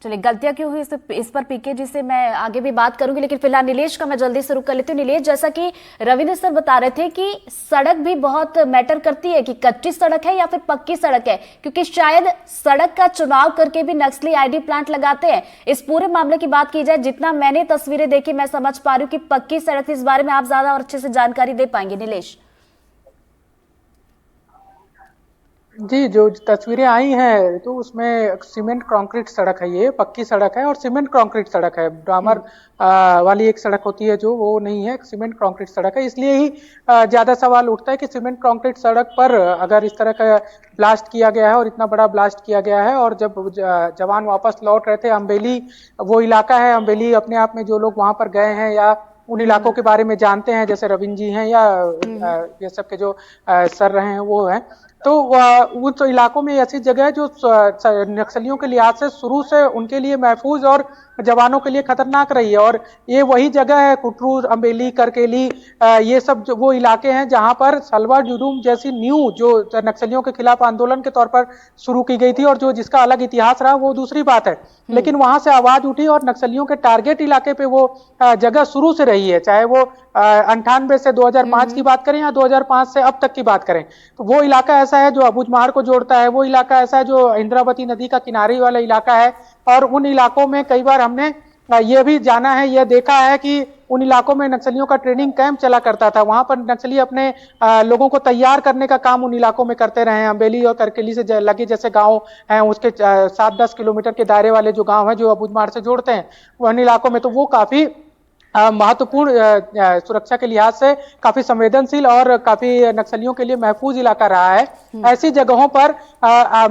चलिए, गलतियां क्यों हुई इस पर पीके जी से मैं आगे भी बात करूंगी, लेकिन फिलहाल नीलेश का मैं जल्दी से रुक कर लेती हूँ। नीलेश, जैसा कि रविंद्र सर बता रहे थे कि सड़क भी बहुत मैटर करती है, कि कच्ची सड़क है या फिर पक्की सड़क है, क्योंकि शायद सड़क का चुनाव करके भी नक्सली आईडी प्लांट लगाते हैं। इस पूरे मामले की बात की जाए, जितना मैंने तस्वीरें देखी, मैं समझ पा रही हूँ कि पक्की सड़क थी। इस बारे में आप ज्यादा और अच्छे से जानकारी दे पाएंगे नीलेश? जी, जो तस्वीरें आई हैं तो उसमें सीमेंट कंक्रीट सड़क है, ये पक्की सड़क है और सीमेंट कंक्रीट सड़क है। डामर वाली एक सड़क होती है जो, वो नहीं है, सीमेंट कंक्रीट सड़क है। इसलिए ही ज्यादा सवाल उठता है कि सीमेंट कंक्रीट सड़क पर अगर इस तरह का ब्लास्ट किया गया है और इतना बड़ा ब्लास्ट किया गया है, और जब जवान वापस लौट रहे थे अम्बेली, वो इलाका है अम्बेली, अपने आप में जो लोग वहां पर गए हैं या उन इलाकों के बारे में जानते हैं, जैसे रविंद्र जी हैं या ये सब के जो सर रहे हैं वो हैं, तो उन तो इलाकों में ऐसी जगह है जो नक्सलियों के लिहाज से शुरू से उनके लिए महफूज और जवानों के लिए खतरनाक रही है। और ये वही जगह है, कुटरू, अम्बेली, करकेली, ये सब जो वो इलाके हैं जहां पर सलवा जुडूम जैसी न्यू जो नक्सलियों के खिलाफ आंदोलन के तौर पर शुरू की गई थी, और जो जिसका अलग इतिहास रहा वो दूसरी बात है, लेकिन वहां से आवाज उठी और नक्सलियों के टारगेट इलाके पे वो जगह शुरू से रही है, चाहे वो 98 से 2005 की बात करें या 2005 से अब तक की बात करें। तो वो इलाका ऐसा है जो अबुझमाड़ को जोड़ता है, वो इलाका ऐसा है जो इंद्रावती नदी का किनारे वाला इलाका है। और उन इलाकों में कई बार हमने ये भी जाना है, ये देखा है कि उन इलाकों में नक्सलियों का ट्रेनिंग कैंप चला करता था। वहां पर नक्सली अपने लोगों को तैयार करने का काम उन इलाकों में करते रहे हैं। अम्बेली और करकेली से लगे जैसे गांव हैं, उसके 7-10 किलोमीटर के दायरे वाले जो गांव हैं जो अबुझमाड़ से जोड़ते हैं, उन इलाकों में तो वो काफी महत्वपूर्ण सुरक्षा के लिहाज से काफी संवेदनशील और काफी नक्सलियों के लिए महफूज इलाका रहा है। ऐसी जगहों पर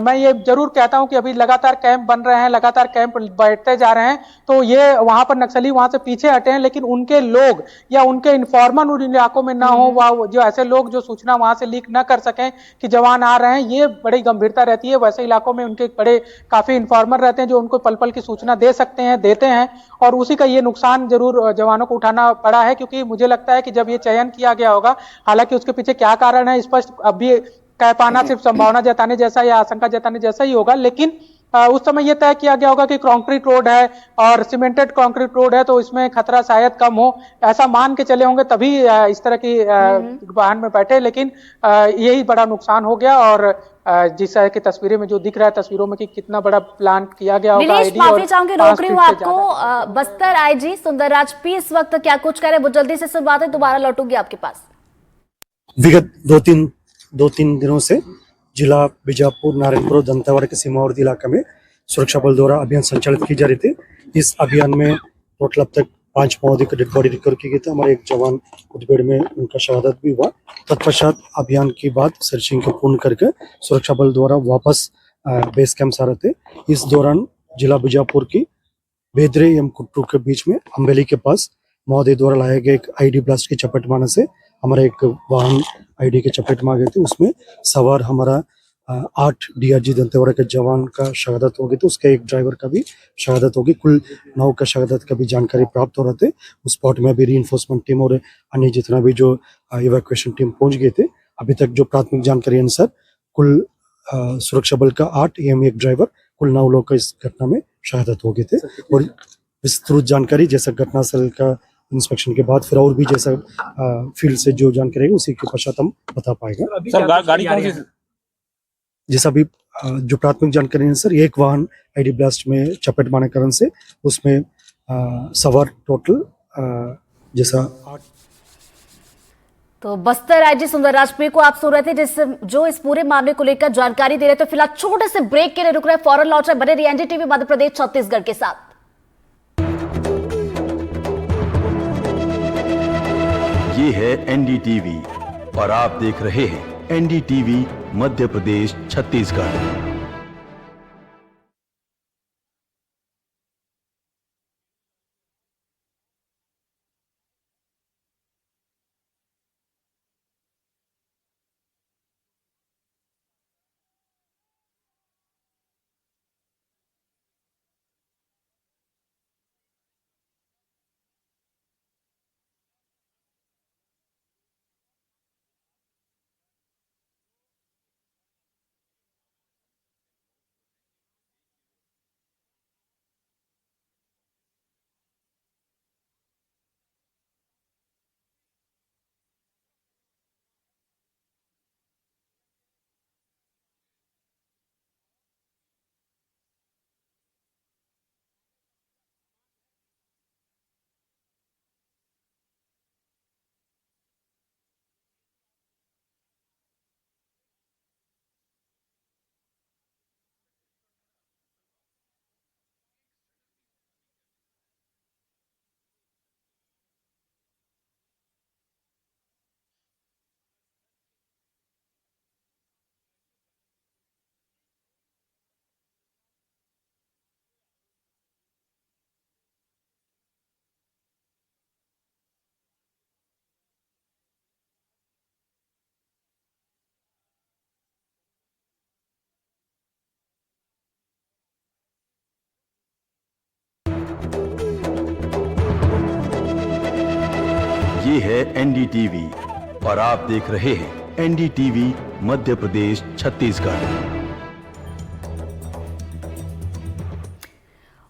मैं ये जरूर कहता हूं कि अभी लगातार कैंप बन रहे हैं, लगातार कैंप बैठते जा रहे हैं, तो ये वहां पर नक्सली वहां से पीछे हटे हैं, लेकिन उनके लोग या उनके इन्फॉर्मर उन इलाकों में ना हो, वह जो ऐसे लोग जो सूचना वहां से लीक ना कर सकें कि जवान आ रहे हैं, ये बड़ी गंभीरता रहती है। वैसे इलाकों में उनके बड़े काफी इन्फॉर्मर रहते हैं जो उनको पल पल की सूचना दे सकते हैं, देते हैं, और उसी का ये नुकसान जरूर जवानों को उठाना पड़ा है। क्योंकि मुझे लगता है कि जब ये चयन किया गया होगा, हालांकि उसके पीछे क्या कारण है स्पष्ट अभी कह पाना सिर्फ संभावना जताने जैसा या आशंका जताने जैसा ही होगा, लेकिन उस समय यह तय किया गया होगा कि कंक्रीट रोड है और सीमेंटेड कंक्रीट रोड है, तो इसमें खतरा शायद कम हो, ऐसा मान के चले होंगे, तभी इस तरह की वाहन में बैठे। लेकिन यही बड़ा नुकसान हो गया। और जिस तरह की तस्वीरें में जो दिख रहा है, तस्वीरों में कि कितना बड़ा प्लान किया गया होगा नीलेश, आईडी, माफी और चाहूंगी, रोक 5 रही हूँ फीट से आपको। ज्यादा की दूरी पर है। बस्तर आईजी सुंदरराज पी इस वक्त क्या कुछ करे, वो जल्दी से सुनवाते, दोबारा लौटूंगी आपके पास। विगत दो तीन दिनों से जिला बीजापुर, नारायणपुर, दंतेवाड़ा के सीमावर्ती इलाका में सुरक्षा बल द्वारा अभियान संचालित की जा रही थी। इस अभियान में टोटल अब तक 5 माओवादी की डेड बॉडी रिकवर की गई थी। हमारे एक जवान मुठभेड़ में उनका शहादत भी हुआ। तत्पश्चात अभियान के बाद सर्चिंग को पूर्ण करके सुरक्षा बल द्वारा वापस बेस कैंप आ रहे थे। इस दौरान जिला बीजापुर की बेदरे एवं कुट्टू के बीच में अम्बेली के पास माओवादी द्वारा लाए गए एक आईडी ब्लास्ट की चपेट में आने से हमारा एक वाहन आईडी के चपेट में आ गए थे। उसमें सवार हमारा 8 डीआरजी दंतेवाड़ा के जवान का शहादत हो गई थी, उसके एक ड्राइवर का भी शहादत होगी। कुल 9 का शहादत का भी जानकारी प्राप्त हो रहे थे। उस स्पॉट में अभी रीइंफोर्समेंट टीम और अन्य जितना भी जो इवैक्यूएशन टीम पहुंच गए थे। अभी तक जो प्राथमिक जानकारी अनुसार कुल सुरक्षा बल का 8 एवं एक ड्राइवर, कुल 9 लोग का इस घटना में शहादत हो गए थे। और विस्तृत जानकारी जैसा घटनास्थल का इंस्पेक्शन के बाद फिर और भी जैसा फील्ड से जो जानकारी है उसी के पश्चात हम बता पाएगा। सर गाड़ी कौन सी? जैसा भी जो प्राथमिक जानकारी है सर, एक वाहन आईडी ब्लास्ट में चपेट मारने कारण से उसमें सवार टोटल जैसा 8। तो बस्तर आईजी सुंदरराज पी को आप सुन रहे थे, जो इस पूरे मामले को लेकर जानकारी दे रहे थे। फिलहाल छोटे से ब्रेक के लिए रुक रहे, फौरन लौट रहे, बने रहिए एनडीटीवी मध्य प्रदेश छत्तीसगढ़ के साथ। ये है एनडीटीवी और आप देख रहे हैं एनडीटीवी मध्य प्रदेश छत्तीसगढ़। ये है एनडीटीवी और आप देख रहे हैं एनडीटीवी मध्य प्रदेश छत्तीसगढ़।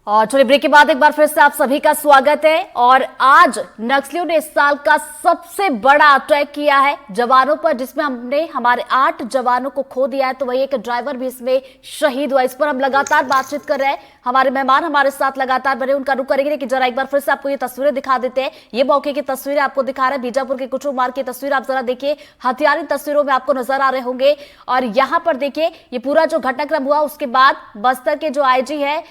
और छोटे ब्रेक के बाद एक बार फिर से आप सभी का स्वागत है। और आज नक्सलियों ने इस साल का सबसे बड़ा अटैक किया है जवानों पर, जिसमें हमने हमारे 8 जवानों को खो दिया है, तो वही एक ड्राइवर भी इसमें शहीद हुआ। इस पर हम लगातार बातचीत कर रहे हैं, हमारे मेहमान हमारे साथ लगातार बने, उनका रुख करेंगे। लेकिन जरा एक बार फिर से आपको ये तस्वीरें दिखा देते हैं। ये मौके की तस्वीरें आपको दिखा रहे हैं, बीजापुर के कुछ मार्ग की तस्वीर आप जरा देखिए, हथियारी तस्वीरों में आपको नजर आ रहे होंगे। और यहां पर देखिए ये पूरा जो घटनाक्रम हुआ, उसके बाद बस्तर के जो आईजी है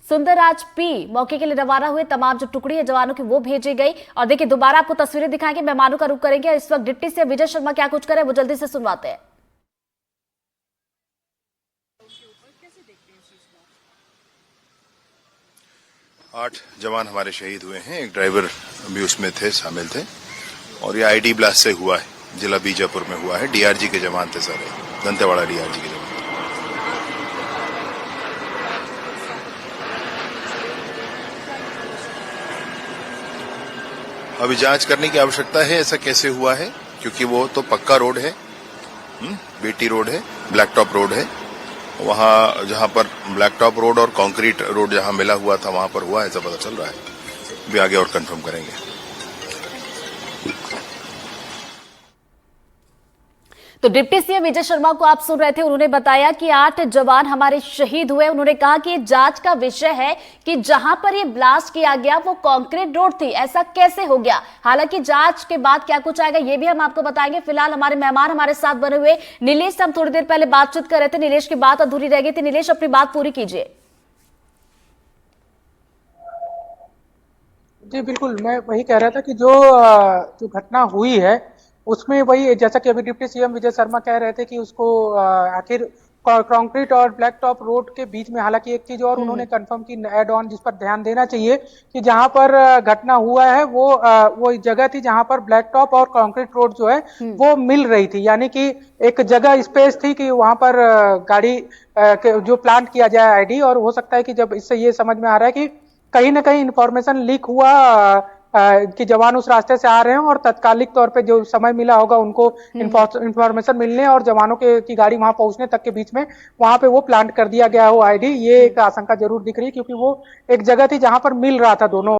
सुंदरराज पी मौके के लिए रवाना हुए। तमाम जो टुकड़ी है जवानों की वो भेजी गई। और देखिए दोबारा आपको तस्वीरें दिखाएंगे, मेहमानों का रुख करेंगे। इस वक्त डिप्टी से विजय शर्मा क्या कुछ करे वो जल्दी से सुनवाते हैं। 8 जवान हमारे शहीद हुए हैं, एक ड्राइवर भी उसमें थे, शामिल थे। और ये आईडी ब्लास्ट से हुआ है, जिला बीजापुर में हुआ है। डीआरजी के जवान थे सारे, दंतेवाड़ा डीआरजी के जवान। अभी जांच करने की आवश्यकता है, ऐसा कैसे हुआ है, क्योंकि वो तो पक्का रोड है, बीटी रोड है, ब्लैक टॉप रोड है। वहां जहां पर ब्लैक टॉप रोड और कंक्रीट रोड जहां मिला हुआ था, वहां पर हुआ, ऐसा पता चल रहा है। भी आगे और कंफर्म करेंगे। तो डिप्टी सीएम विजय शर्मा को आप सुन रहे थे, उन्होंने बताया कि 8 जवान हमारे शहीद हुए। उन्होंने कहा कि ये जांच का विषय है कि जहां पर ये ब्लास्ट किया गया वो कंक्रीट रोड थी, ऐसा कैसे हो गया। हालांकि जांच के बाद क्या कुछ आएगा ये भी हम आपको बताएंगे। फिलहाल हमारे मेहमान हमारे साथ बने हुए नीलेश से हम थोड़ी देर पहले बातचीत कर रहे थे। नीलेश की बात अधूरी रह गई थी, नीलेश अपनी बात पूरी कीजिए। जी बिल्कुल, मैं वही कह रहा था कि जो घटना हुई है उसमें वही, जैसा कि अभी डिप्टी सीएम विजय शर्मा कह रहे थे कि उसको आखिर कंक्रीट और ब्लैक टॉप रोड के बीच में, हालांकि एक चीज और उन्होंने कंफर्म की एड ऑन, जिस पर ध्यान देना चाहिए कि जहां पर घटना हुआ है वो जगह थी जहां पर ब्लैक टॉप और कंक्रीट रोड जो है वो मिल रही थी। यानी कि एक जगह स्पेस थी कि वहां पर गाड़ी जो प्लांट किया जाए आईडी। और हो सकता है कि जब इससे ये समझ में आ रहा है कि कहीं ना कहीं इंफॉर्मेशन लीक हुआ कि जवान उस रास्ते से आ रहे हैं, और तत्कालिक तौर पे जो समय मिला होगा उनको इंफॉर्मेशन मिलने और जवानों की गाड़ी वहां पहुंचने तक के बीच में वहां पे वो प्लांट कर दिया गया हो आईडी। ये एक आशंका जरूर दिख रही है, क्योंकि वो एक जगह थी जहां पर मिल रहा था दोनों